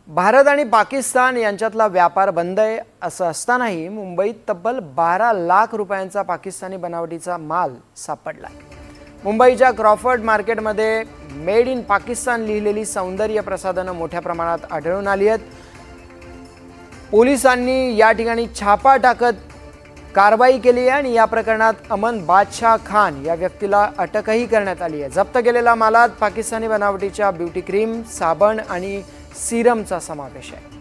भारत आणि पाकिस्तान यांच्यातला व्यापार बंद आहे असं असतानाही मुंबईत तब्बल 12 लाख रुपयांचा पाकिस्तानी बनावटीचा माल सापडला। मुंबईच्या क्रॉफर्ड मार्केटमध्ये मेड इन पाकिस्तान लिहिलेली सौंदर्य प्रसाधनं मोठ्या प्रमाणात आढळून आली आहेत। पोलिसांनी या ठिकाणी छापा टाकत कारवाई केली आहे आणि या प्रकरणात अमन बादशाह खान या व्यक्तीला अटकही करण्यात आली आहे। जप्त केलेल्या मालात पाकिस्तानी बनावटीच्या ब्युटी क्रीम, साबण आणि सीरमचा समावेश आहे।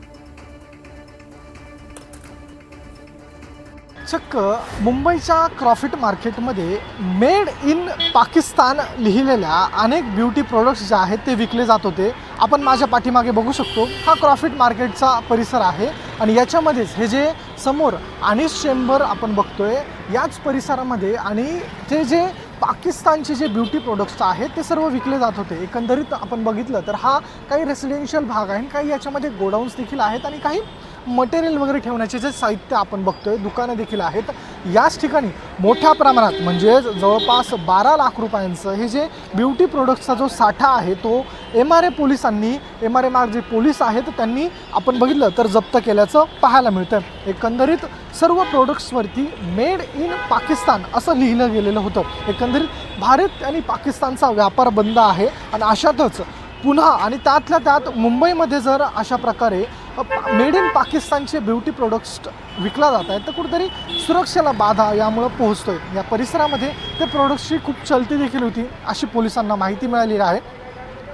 चक्क मुंबईच्या क्रॉफिट मार्केटमध्ये मेड इन पाकिस्तान लिहिलेल्या अनेक ब्युटी प्रोडक्ट्स जे आहेत ते विकले जात होते। आपण माझ्या पाठीमागे बघू शकतो, हा क्रॉफिट मार्केटचा परिसर आहे आणि याच्यामध्येच हे जे समोर अनिस चेंबर आपण बघतोय याच परिसरामध्ये आणि ते जे पाकिस्तानचे जे ब्युटी प्रोडक्ट्स आहेत ते सर्व विकले जात होते। एकंदरीत आपण बघितलं तर हा काही रेसिडेन्शियल भाग आहे, काही याच्यामध्ये गोडाऊन्स देखील आहेत आणि काही मटेरियल वगैरे ठेवण्याचे जे साहित्य आपण बघतोय दुकानं देखील आहेत। याच ठिकाणी मोठ्या प्रमाणात म्हणजे जवळपास 12 लाख रुपयांचं हे जे ब्युटी प्रोडक्ट्सचा जो साठा आहे तो MRA पोलिसांनी, MRA मार्ग जे पोलीस आहेत त्यांनी आपण बघितलं तर जप्त केल्याचं पाहायला मिळतं। एकंदरीत सर्व प्रोडक्ट्सवरती मेड इन पाकिस्तान असं लिहिलं गेलेलं होतं। एकंदरीत भारत आणि पाकिस्तानचा व्यापार बंद आहे आणि अशातच पुन्हा आणि त्यातल्या त्यात मुंबईमध्ये जर अशा प्रकारे मेड इन पाकिस्तानचे ब्युटी प्रोडक्ट्स विकला जात आहेत तर कुठेतरी सुरक्षेला बाधा यामुळं पोहोचतोय। या परिसरामध्ये ते प्रोडक्ट्सची खूप चलती देखील होती अशी पोलिसांना माहिती मिळालेली आहे।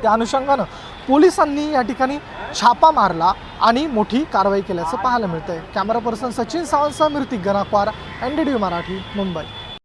त्या अनुषंगानं पोलिसांनी या ठिकाणी छापा मारला आणि मोठी कारवाई केल्याचं पाहायला मिळतंय। कॅमेरा पर्सन सचिन सावंतसह मीर्ती गणाकवार, NDTV मराठी, मुंबई।